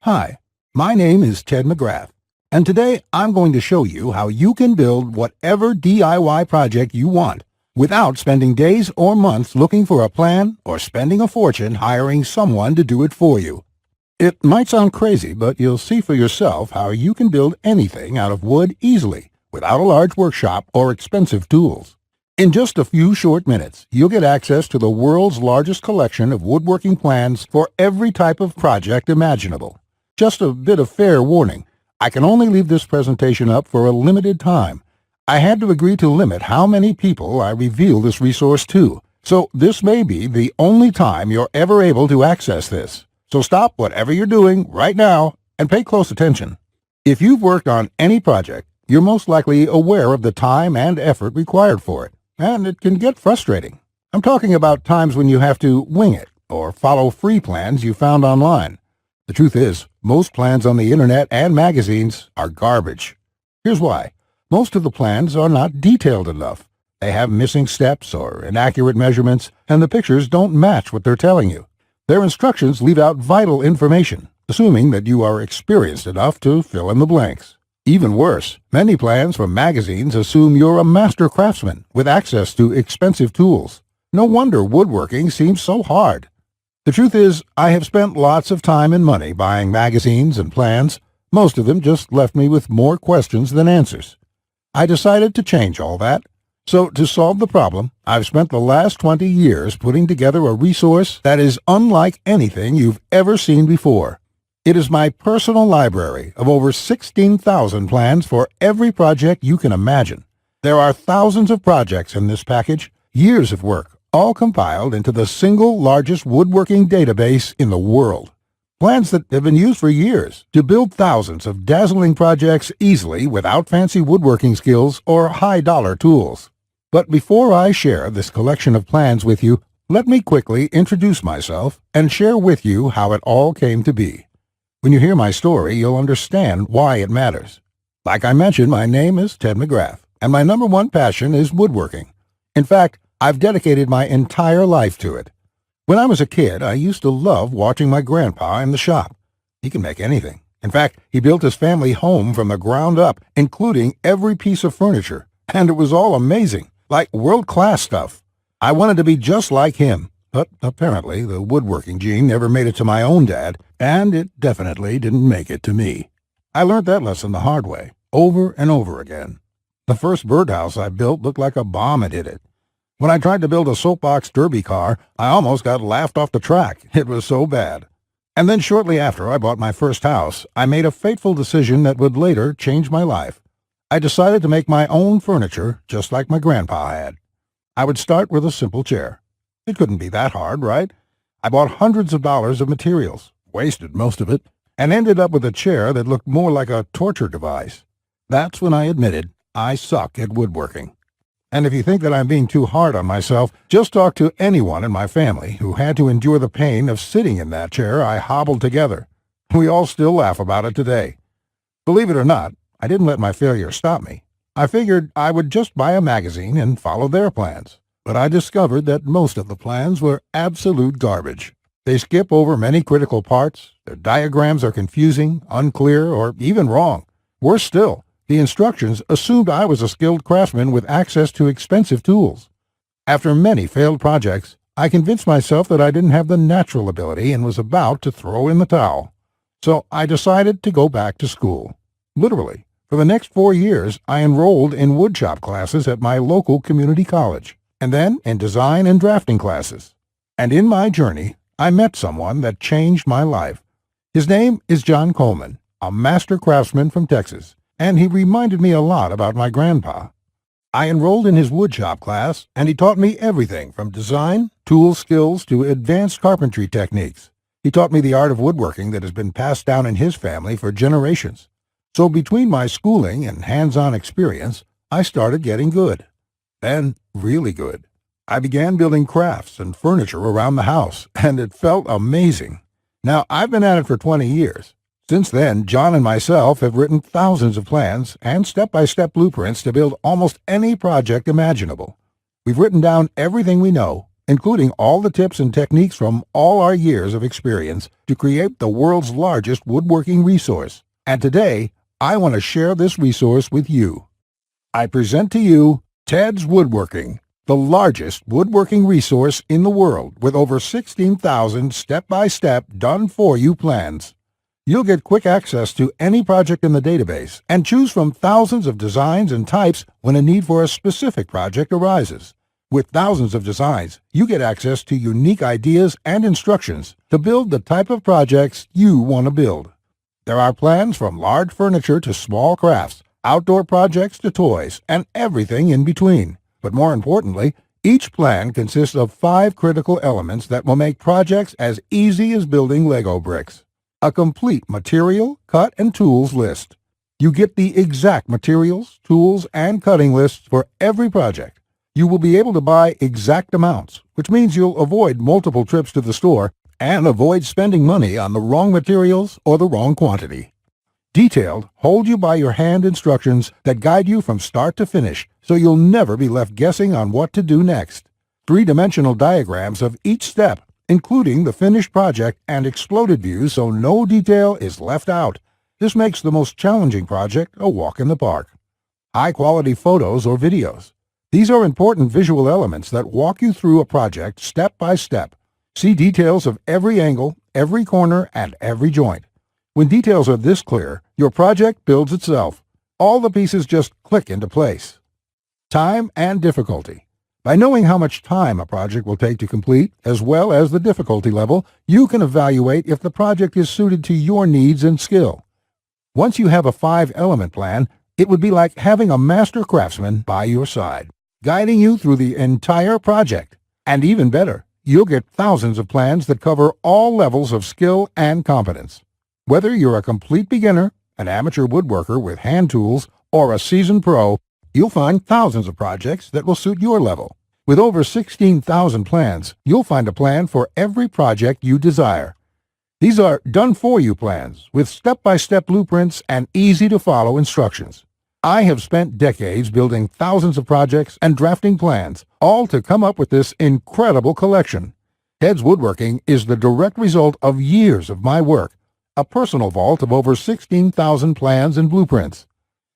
Hi, my name is Ted McGrath, and today I'm going to show you how you can build whatever DIY project you want without spending days or months looking for a plan or spending a fortune hiring someone to do it for you. It might sound crazy, but you'll see for yourself how you can build anything out of wood easily without a large workshop or expensive tools. In just a few short minutes, you'll get access to the world's largest collection of woodworking plans for every type of project imaginable. Just a bit of fair warning, I can only leave this presentation up for a limited time. I had to agree to limit how many people I reveal this resource to, so this may be the only time you're ever able to access this. So stop whatever you're doing right now and pay close attention. If you've worked on any project, you're most likely aware of the time and effort required for it, and it can get frustrating. I'm talking about times when you have to wing it or follow free plans you found online. The truth is, most plans on the internet and magazines are garbage. Here's why. Most of the plans are not detailed enough. They have missing steps or inaccurate measurements, and the pictures don't match what they're telling you. Their instructions leave out vital information, assuming that you are experienced enough to fill in the blanks. Even worse, many plans from magazines assume you're a master craftsman with access to expensive tools. No wonder woodworking seems so hard. The truth is, I have spent lots of time and money buying magazines and plans. Most of them just left me with more questions than answers. I decided to change all that. So to solve the problem, I've spent the last 20 years putting together a resource that is unlike anything you've ever seen before. It is my personal library of over 16,000 plans for every project you can imagine. There are thousands of projects in this package, years of work, all compiled into the single largest woodworking database in the world. Plans that have been used for years to build thousands of dazzling projects easily without fancy woodworking skills or high-dollar tools. But before I share this collection of plans with you, let me quickly introduce myself and share with you how it all came to be. When you hear my story, you'll understand why it matters. Like I mentioned, my name is Ted McGrath, and my number one passion is woodworking. In fact, I've dedicated my entire life to it. When I was a kid, I used to love watching my grandpa in the shop. He can make anything. In fact, he built his family home from the ground up, including every piece of furniture, and it was all amazing, like world-class stuff. I wanted to be just like him, but apparently the woodworking gene never made it to my own dad, and it definitely didn't make it to me. I learned that lesson the hard way, over and over again. The first birdhouse I built looked like a bomb had hit it. When I tried to build a soapbox derby car, I almost got laughed off the track. It was so bad. And then shortly after I bought my first house, I made a fateful decision that would later change my life. I decided to make my own furniture just like my grandpa had. I would start with a simple chair. It couldn't be that hard, right? I bought hundreds of dollars of materials, wasted most of it, and ended up with a chair that looked more like a torture device. That's when I admitted I suck at woodworking. And if you think that I'm being too hard on myself, just talk to anyone in my family who had to endure the pain of sitting in that chair I hobbled together. We all still laugh about it today. Believe it or not, I didn't let my failure stop me. I figured I would just buy a magazine and follow their plans. But I discovered that most of the plans were absolute garbage. They skip over many critical parts, their diagrams are confusing, unclear, or even wrong. Worse still, the instructions assumed I was a skilled craftsman with access to expensive tools. After many failed projects, I convinced myself that I didn't have the natural ability and was about to throw in the towel. So I decided to go back to school. Literally, for the next 4 years, I enrolled in woodshop classes at my local community college, and then in design and drafting classes. And in my journey, I met someone that changed my life. His name is John Coleman, a master craftsman from Texas, and he reminded me a lot about my grandpa. I enrolled in his woodshop class, and he taught me everything from design, tool skills, to advanced carpentry techniques. He taught me the art of woodworking that has been passed down in his family for generations. So between my schooling and hands-on experience, I started getting good. Then, really good. I began building crafts and furniture around the house, and it felt amazing. Now, I've been at it for 20 years. Since then, John and myself have written thousands of plans and step-by-step blueprints to build almost any project imaginable. We've written down everything we know, including all the tips and techniques from all our years of experience to create the world's largest woodworking resource. And today, I want to share this resource with you. I present to you Ted's Woodworking, the largest woodworking resource in the world with over 16,000 step-by-step done-for-you plans. You'll get quick access to any project in the database and choose from thousands of designs and types when a need for a specific project arises. With thousands of designs, you get access to unique ideas and instructions to build the type of projects you want to build. There are plans from large furniture to small crafts, outdoor projects to toys, and everything in between. But more importantly, each plan consists of 5 critical elements that will make projects as easy as building Lego bricks. A complete material, cut, and tools list. You get the exact materials, tools, and cutting lists for every project. You will be able to buy exact amounts, which means you'll avoid multiple trips to the store and avoid spending money on the wrong materials or the wrong quantity. Detailed, hold-you-by-your-hand instructions that guide you from start to finish, so you'll never be left guessing on what to do next. 3-dimensional diagrams of each step, including the finished project and exploded views so no detail is left out. This makes the most challenging project a walk in the park. High-quality photos or videos. These are important visual elements that walk you through a project step by step. See details of every angle, every corner, and every joint. When details are this clear, your project builds itself. All the pieces just click into place. Time and difficulty. By knowing how much time a project will take to complete, as well as the difficulty level, you can evaluate if the project is suited to your needs and skill. Once you have a 5-element plan, it would be like having a master craftsman by your side, guiding you through the entire project. And even better, you'll get thousands of plans that cover all levels of skill and competence. Whether you're a complete beginner, an amateur woodworker with hand tools, or a seasoned pro, you'll find thousands of projects that will suit your level. With over 16,000 plans, you'll find a plan for every project you desire. These are done-for-you plans with step-by-step blueprints and easy-to-follow instructions. I have spent decades building thousands of projects and drafting plans, all to come up with this incredible collection. Ted's Woodworking is the direct result of years of my work, a personal vault of over 16,000 plans and blueprints.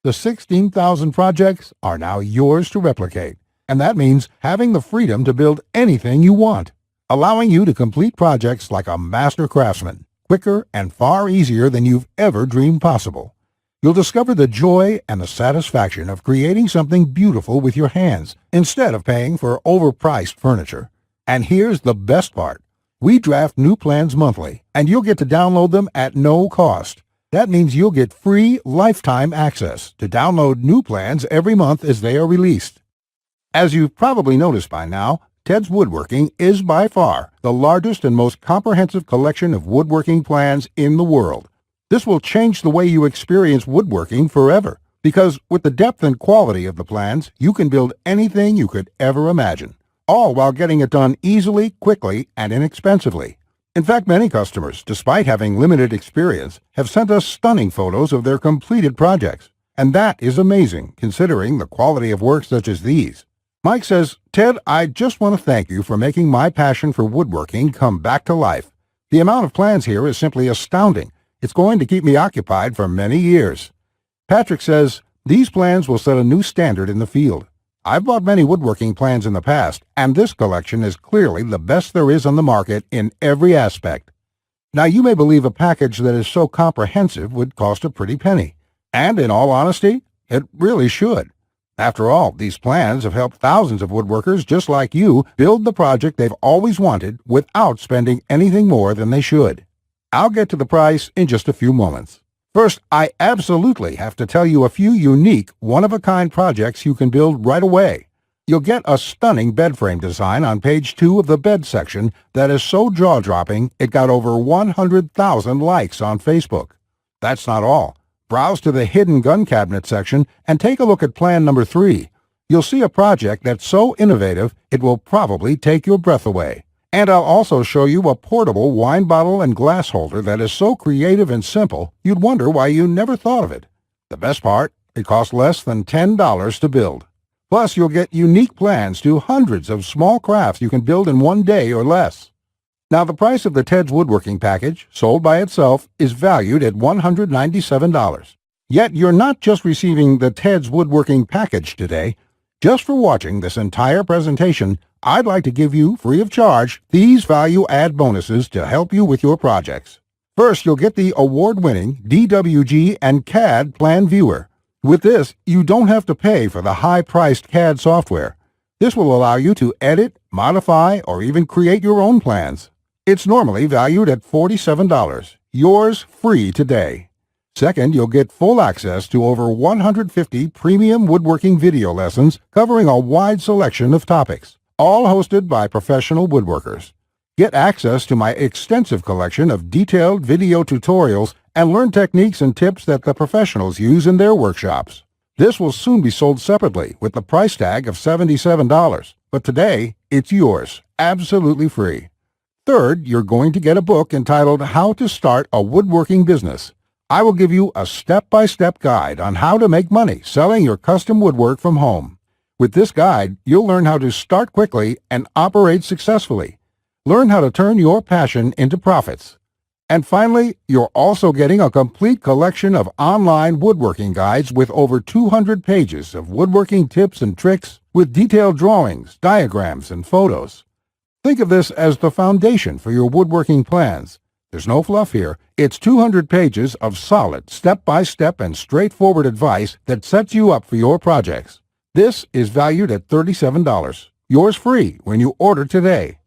The 16,000 projects are now yours to replicate, and that means having the freedom to build anything you want, allowing you to complete projects like a master craftsman, quicker and far easier than you've ever dreamed possible. You'll discover the joy and the satisfaction of creating something beautiful with your hands instead of paying for overpriced furniture. And here's the best part. We draft new plans monthly, and you'll get to download them at no cost. That means you'll get free lifetime access to download new plans every month as they are released. As you've probably noticed by now, Ted's Woodworking is by far the largest and most comprehensive collection of woodworking plans in the world. This will change the way you experience woodworking forever, because with the depth and quality of the plans, you can build anything you could ever imagine, all while getting it done easily, quickly, and inexpensively. In fact, many customers, despite having limited experience, have sent us stunning photos of their completed projects. And that is amazing, considering the quality of work such as these. Mike says, "Ted, I just want to thank you for making my passion for woodworking come back to life. The amount of plans here is simply astounding. It's going to keep me occupied for many years." Patrick says, "These plans will set a new standard in the field. I've bought many woodworking plans in the past, and this collection is clearly the best there is on the market in every aspect." Now, you may believe a package that is so comprehensive would cost a pretty penny. And in all honesty, it really should. After all, these plans have helped thousands of woodworkers just like you build the project they've always wanted without spending anything more than they should. I'll get to the price in just a few moments. First, I absolutely have to tell you a few unique, one-of-a-kind projects you can build right away. You'll get a stunning bed frame design on page 2 of the bed section that is so jaw-dropping it got over 100,000 likes on Facebook. That's not all. Browse to the hidden gun cabinet section and take a look at plan number 3. You'll see a project that's so innovative it will probably take your breath away. And I'll also show you a portable wine bottle and glass holder that is so creative and simple, you'd wonder why you never thought of it. The best part, it costs less than $10 to build. Plus, you'll get unique plans to hundreds of small crafts you can build in one day or less. Now, the price of the Ted's Woodworking package, sold by itself, is valued at $197. Yet, you're not just receiving the Ted's Woodworking package today. Just for watching this entire presentation, I'd like to give you, free of charge, these value-add bonuses to help you with your projects. First, you'll get the award-winning DWG and CAD Plan Viewer. With this, you don't have to pay for the high-priced CAD software. This will allow you to edit, modify, or even create your own plans. It's normally valued at $47. Yours free today. Second, you'll get full access to over 150 premium woodworking video lessons covering a wide selection of topics, all hosted by professional woodworkers. Get access to my extensive collection of detailed video tutorials and learn techniques and tips that the professionals use in their workshops. This will soon be sold separately with the price tag of $77, but today it's yours, absolutely free. Third, you're going to get a book entitled How to Start a Woodworking Business. I will give you a step-by-step guide on how to make money selling your custom woodwork from home. With this guide, you'll learn how to start quickly and operate successfully. Learn how to turn your passion into profits. And finally, you're also getting a complete collection of online woodworking guides with over 200 pages of woodworking tips and tricks with detailed drawings, diagrams, and photos. Think of this as the foundation for your woodworking plans. There's no fluff here. It's 200 pages of solid, step-by-step and straightforward advice that sets you up for your projects. This is valued at $37. Yours free when you order today.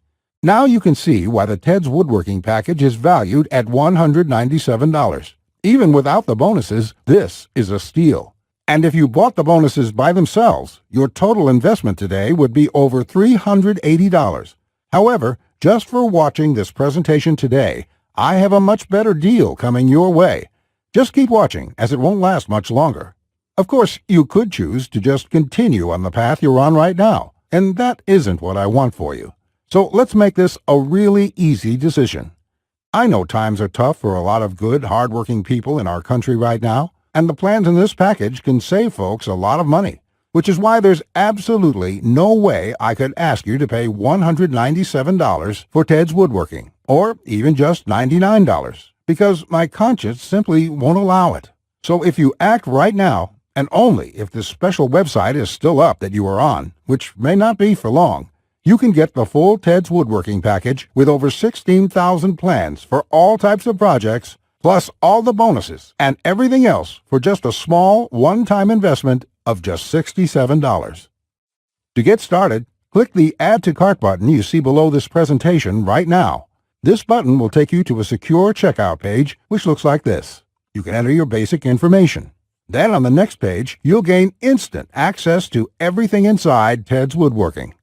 Now you can see why the Ted's Woodworking package is valued at $197. Even without the bonuses, this is a steal. And if you bought the bonuses by themselves, your total investment today would be over $380. However, just for watching this presentation today, I have a much better deal coming your way. Just keep watching, as it won't last much longer. Of course, you could choose to just continue on the path you're on right now, and that isn't what I want for you. So let's make this a really easy decision. I know times are tough for a lot of good, hard-working people in our country right now, and the plans in this package can save folks a lot of money, which is why there's absolutely no way I could ask you to pay $197 for Ted's Woodworking, or even just $99, because my conscience simply won't allow it. So if you act right now, and only if this special website is still up that you are on, which may not be for long, you can get the full Ted's Woodworking package with over 16,000 plans for all types of projects, plus all the bonuses and everything else for just a small one-time investment of just $67. To get started, click the Add to Cart button you see below this presentation right now. This button will take you to a secure checkout page, which looks like this. You can enter your basic information. Then on the next page, you'll gain instant access to everything inside Ted's Woodworking.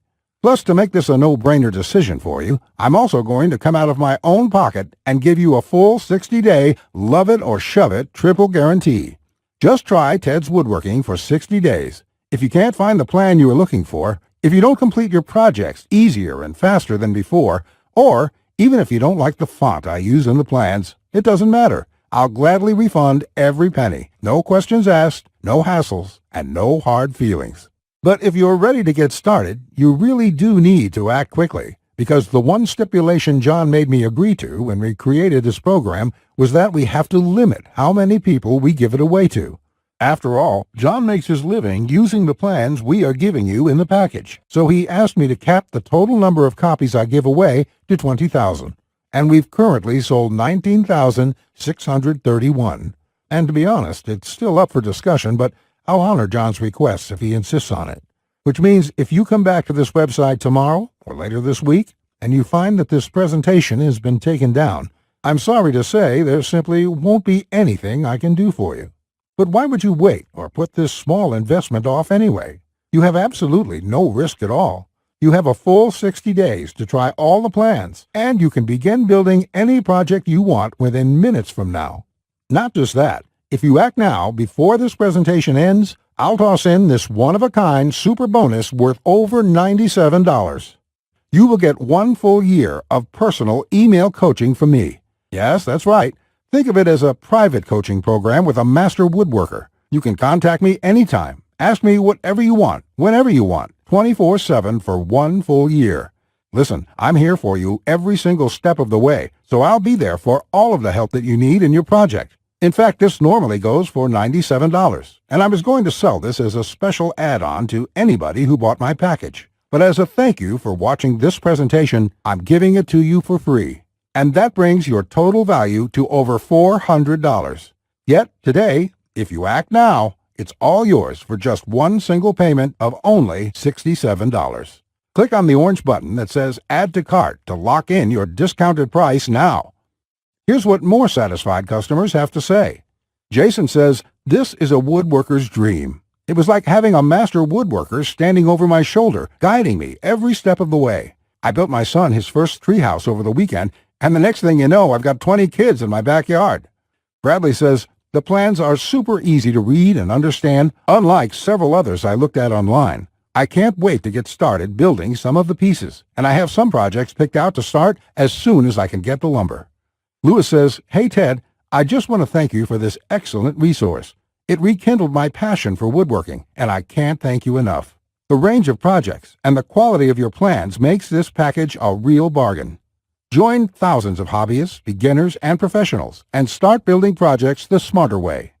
Plus, to make this a no-brainer decision for you, I'm also going to come out of my own pocket and give you a full 60-day love it or shove it triple guarantee. Just try Ted's Woodworking for 60 days. If you can't find the plan you are looking for, if you don't complete your projects easier and faster than before, or even if you don't like the font I use in the plans, it doesn't matter. I'll gladly refund every penny. No questions asked, no hassles, and no hard feelings. But if you're ready to get started, you really do need to act quickly, because the one stipulation John made me agree to when we created this program was that we have to limit how many people we give it away to. After all, John makes his living using the plans we are giving you in the package, so he asked me to cap the total number of copies I give away to 20,000. And we've currently sold 19,631. And to be honest, it's still up for discussion, but I'll honor John's request if he insists on it. Which means if you come back to this website tomorrow or later this week and you find that this presentation has been taken down, I'm sorry to say there simply won't be anything I can do for you. But why would you wait or put this small investment off anyway? You have absolutely no risk at all. You have a full 60 days to try all the plans, and you can begin building any project you want within minutes from now. Not just that. If you act now, before this presentation ends, I'll toss in this one-of-a-kind super bonus worth over $97. You will get 1 full year of personal email coaching from me. Yes, that's right. Think of it as a private coaching program with a master woodworker. You can contact me anytime, Ask me whatever you want, whenever you want, 24/7 for 1 full year. Listen, I'm here for you every single step of the way, so I'll be there for all of the help that you need in your project. In fact, this normally goes for $97, and I was going to sell this as a special add-on to anybody who bought my package. But as a thank you for watching this presentation, I'm giving it to you for free. And that brings your total value to over $400. Yet, today, if you act now, it's all yours for just one single payment of only $67. Click on the orange button that says Add to Cart to lock in your discounted price now. Here's what more satisfied customers have to say. Jason says, "This is a woodworker's dream. It was like having a master woodworker standing over my shoulder, guiding me every step of the way. I built my son his first treehouse over the weekend, and the next thing you know, I've got 20 kids in my backyard." Bradley says, "The plans are super easy to read and understand, unlike several others I looked at online. I can't wait to get started building some of the pieces, and I have some projects picked out to start as soon as I can get the lumber." Lewis says, "Hey Ted, I just want to thank you for this excellent resource. It rekindled my passion for woodworking, and I can't thank you enough. The range of projects and the quality of your plans makes this package a real bargain. Join thousands of hobbyists, beginners, and professionals, and start building projects the smarter way."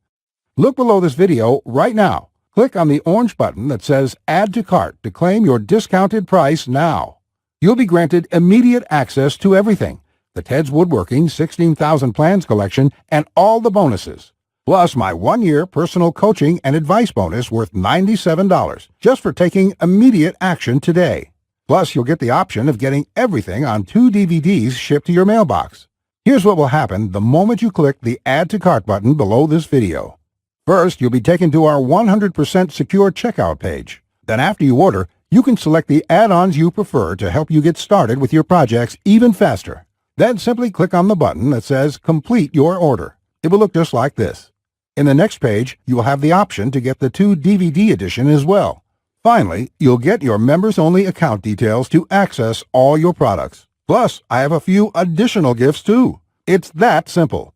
Look below this video right now. Click on the orange button that says Add to Cart to claim your discounted price now. You'll be granted immediate access to everything: the Ted's Woodworking 16,000 Plans collection and all the bonuses, plus my 1-year personal coaching and advice bonus worth $97 just for taking immediate action today. Plus, you'll get the option of getting everything on 2 DVDs shipped to your mailbox. Here's what will happen the moment you click the Add to Cart button below this video. First, you'll be taken to our 100% secure checkout page. Then after you order, you can select the add-ons you prefer to help you get started with your projects even faster. Then simply click on the button that says Complete Your Order. It will look just like this. In the next page, you will have the option to get the 2 DVD edition as well. Finally, you'll get your members-only account details to access all your products. Plus, I have a few additional gifts too. It's that simple.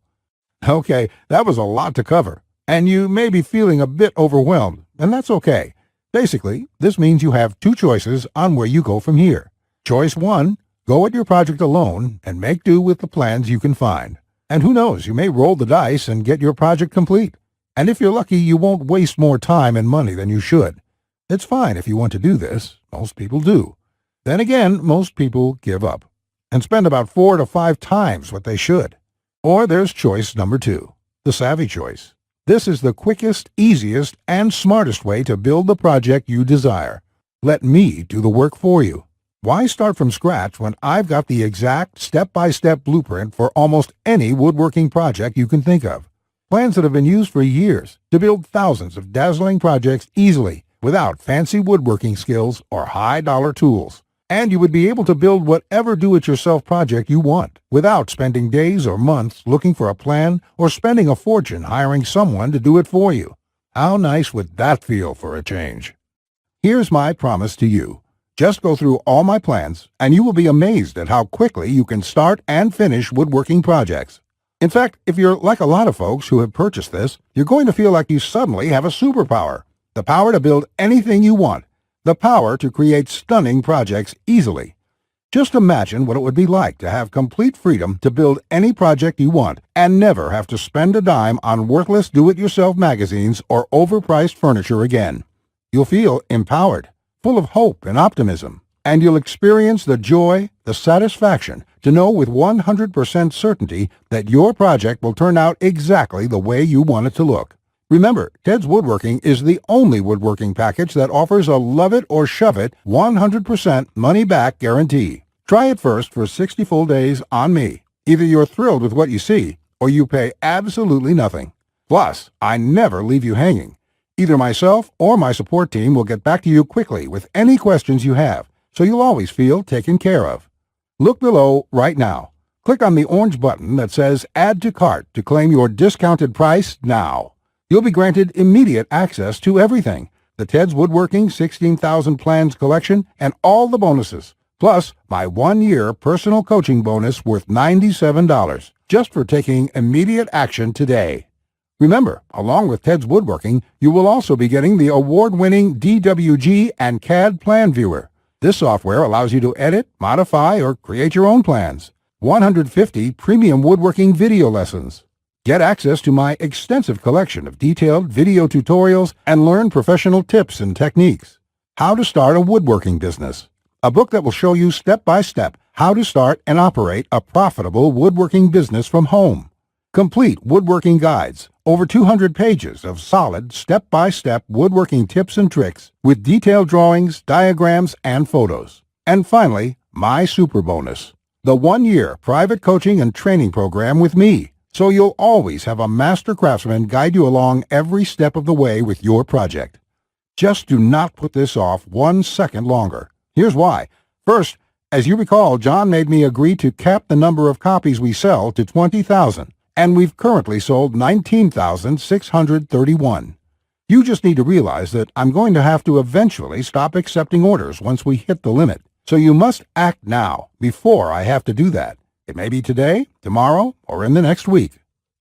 Okay, that was a lot to cover, and you may be feeling a bit overwhelmed, and that's okay. Basically, this means you have 2 choices on where you go from here. Choice 1, go at your project alone and make do with the plans you can find. And who knows, you may roll the dice and get your project complete. And if you're lucky, you won't waste more time and money than you should. It's fine if you want to do this. Most people do. Then again, most people give up and spend about 4 to 5 times what they should. Or there's choice number 2, the savvy choice. This is the quickest, easiest, and smartest way to build the project you desire. Let me do the work for you. Why start from scratch when I've got the exact step-by-step blueprint for almost any woodworking project you can think of? Plans that have been used for years to build thousands of dazzling projects easily without fancy woodworking skills or high-dollar tools. And you would be able to build whatever do-it-yourself project you want without spending days or months looking for a plan or spending a fortune hiring someone to do it for you. How nice would that feel for a change? Here's my promise to you. Just go through all my plans, and you will be amazed at how quickly you can start and finish woodworking projects. In fact, if you're like a lot of folks who have purchased this, you're going to feel like you suddenly have a superpower. The power to build anything you want. The power to create stunning projects easily. Just imagine what it would be like to have complete freedom to build any project you want and never have to spend a dime on worthless do-it-yourself magazines or overpriced furniture again. You'll feel empowered, full of hope and optimism, and you'll experience the joy, the satisfaction to know with 100% certainty that your project will turn out exactly the way you want it to look. Remember, Ted's Woodworking is the only woodworking package that offers a love it or shove it 100% money-back guarantee. Try it first for 60 full days on me. Either you're thrilled with what you see, or you pay absolutely nothing. Plus, I never leave you hanging. Either myself or my support team will get back to you quickly with any questions you have, so you'll always feel taken care of. Look below right now. Click on the orange button that says Add to Cart to claim your discounted price now. You'll be granted immediate access to everything: the Ted's Woodworking 16,000 Plans collection and all the bonuses, plus my 1-year personal coaching bonus worth $97 just for taking immediate action today. Remember, along with Ted's Woodworking, you will also be getting the award-winning DWG and CAD Plan Viewer. This software allows you to edit, modify, or create your own plans. 150 premium woodworking video lessons. Get access to my extensive collection of detailed video tutorials and learn professional tips and techniques. How to Start a Woodworking Business. A book that will show you step-by-step how to start and operate a profitable woodworking business from home. Complete woodworking guides, over 200 pages of solid step-by-step woodworking tips and tricks with detailed drawings, diagrams, and photos. And finally, my super bonus, the 1-year private coaching and training program with me, so you'll always have a master craftsman guide you along every step of the way with your project. Just do not put this off 1 second longer. Here's why. First, as you recall, John made me agree to cap the number of copies we sell to 20,000, and we've currently sold 19,631. You just need to realize that I'm going to have to eventually stop accepting orders once we hit the limit. So you must act now, before I have to do that. It may be today, tomorrow, or in the next week.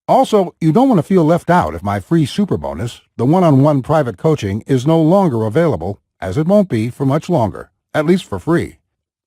Also, you don't want to feel left out if my free super bonus, the one-on-one private coaching, is no longer available, as it won't be for much longer, at least for free.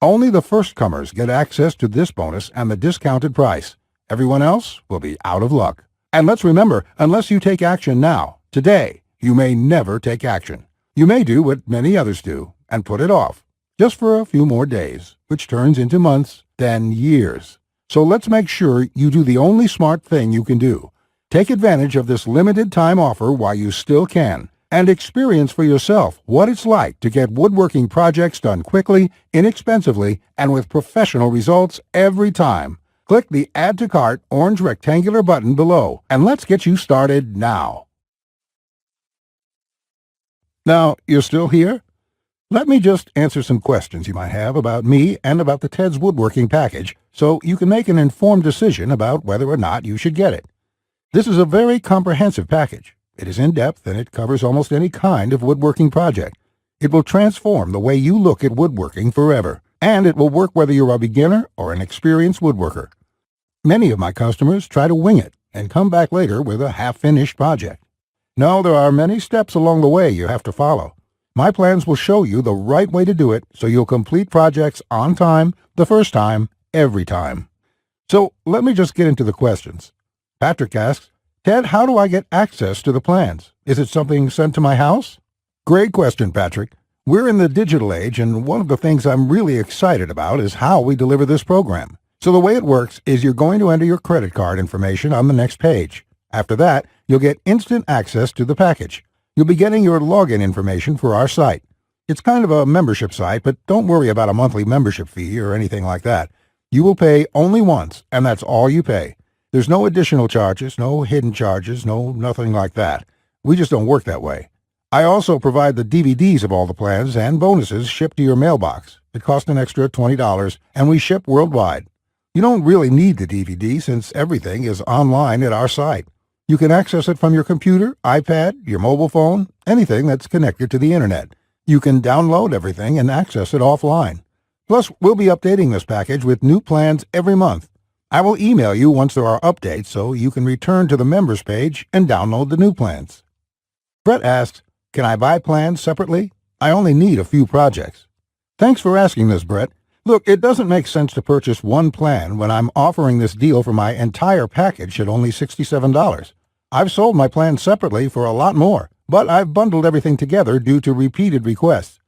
Only the first comers get access to this bonus and the discounted price. Everyone else will be out of luck. And let's remember, unless you take action now, today, you may never take action. You may do what many others do and put it off, just for a few more days, which turns into months, then years. So let's make sure you do the only smart thing you can do. Take advantage of this limited time offer while you still can, and experience for yourself what it's like to get woodworking projects done quickly, inexpensively, and with professional results every time. Click the Add to Cart orange rectangular button below, and let's get you started now. Now, you're still here? Let me just answer some questions you might have about me and about the Ted's Woodworking package so you can make an informed decision about whether or not you should get it. This is a very comprehensive package. It is in-depth and it covers almost any kind of woodworking project. It will transform the way you look at woodworking forever, and it will work whether you're a beginner or an experienced woodworker. Many of my customers try to wing it and come back later with a half-finished project. No, there are many steps along the way you have to follow. My plans will show you the right way to do it so you'll complete projects on time, the first time, every time. So let me just get into the questions. Patrick asks, Ted, how do I get access to the plans? Is it something sent to my house? Great question, Patrick. We're in the digital age, and one of the things I'm really excited about is how we deliver this program. So the way it works is you're going to enter your credit card information on the next page. After that, you'll get instant access to the package. You'll be getting your login information for our site. It's kind of a membership site, but don't worry about a monthly membership fee or anything like that. You will pay only once, and that's all you pay. There's no additional charges, no hidden charges, nothing like that. We just don't work that way. I also provide the DVDs of all the plans and bonuses shipped to your mailbox. It costs an extra $20, and we ship worldwide. You don't really need the DVD since everything is online at our site. You can access it from your computer, iPad, your mobile phone, anything that's connected to the internet. You can download everything and access it offline. Plus, we'll be updating this package with new plans every month. I will email you once there are updates so you can return to the members page and download the new plans. Brett asks, can I buy plans separately? I only need a few projects. Thanks for asking this, Brett. Look, it doesn't make sense to purchase one plan when I'm offering this deal for my entire package at only $67. I've sold my plans separately for a lot more, but I've bundled everything together due to repeated requests.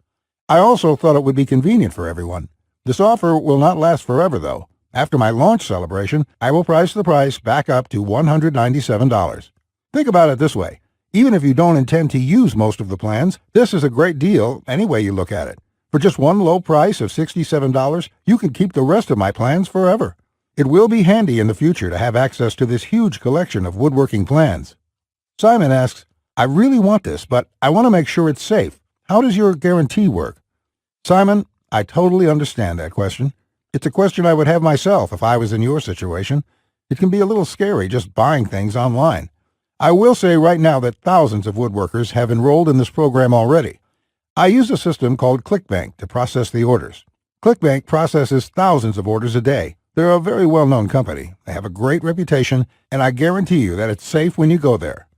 I also thought it would be convenient for everyone. This offer will not last forever, though. After my launch celebration, I will price the price back up to $197. Think about it this way. Even if you don't intend to use most of the plans, this is a great deal any way you look at it. For just one low price of $67, you can keep the rest of my plans forever. It will be handy in the future to have access to this huge collection of woodworking plans. Simon asks, I really want this, but I want to make sure it's safe. How does your guarantee work? Simon, I totally understand that question. It's a question I would have myself if I was in your situation. It can be a little scary just buying things online. I will say right now that thousands of woodworkers have enrolled in this program already. I use a system called ClickBank to process the orders. ClickBank processes thousands of orders a day. They're a very well-known company. They have a great reputation, and I guarantee you that it's safe when you go there.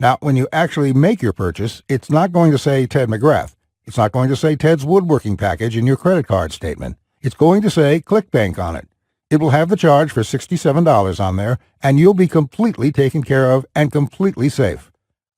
Now, when you actually make your purchase, it's not going to say Ted McGrath. It's not going to say Ted's Woodworking Package in your credit card statement. It's going to say ClickBank on it. It will have the charge for $67 on there, and you'll be completely taken care of and completely safe.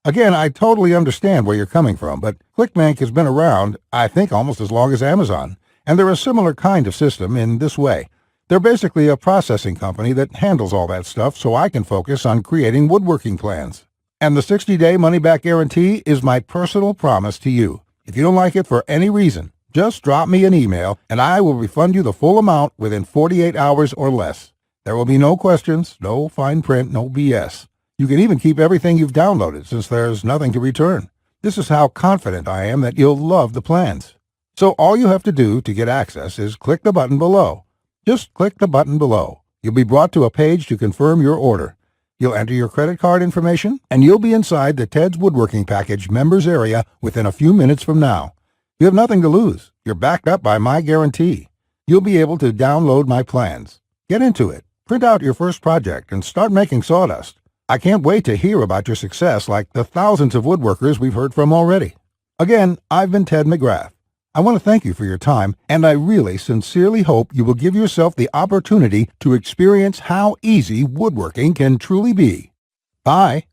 Again, I totally understand where you're coming from, but ClickBank has been around, I think, almost as long as Amazon, and they're a similar kind of system in this way. They're basically a processing company that handles all that stuff so I can focus on creating woodworking plans. And the 60-day money-back guarantee is my personal promise to you. If you don't like it for any reason, just drop me an email and I will refund you the full amount within 48 hours or less. There will be no questions, no fine print, no BS. You can even keep everything you've downloaded since there's nothing to return. This is how confident I am that you'll love the plans. So all you have to do to get access is click the button below. Just click the button below. You'll be brought to a page to confirm your order. You'll enter your credit card information, and you'll be inside the Ted's Woodworking Package members area within a few minutes from now. You have nothing to lose. You're backed up by my guarantee. You'll be able to download my plans. Get into it. Print out your first project and start making sawdust. I can't wait to hear about your success like the thousands of woodworkers we've heard from already. Again, I've been Ted McGrath. I want to thank you for your time, and I really sincerely hope you will give yourself the opportunity to experience how easy woodworking can truly be. Bye.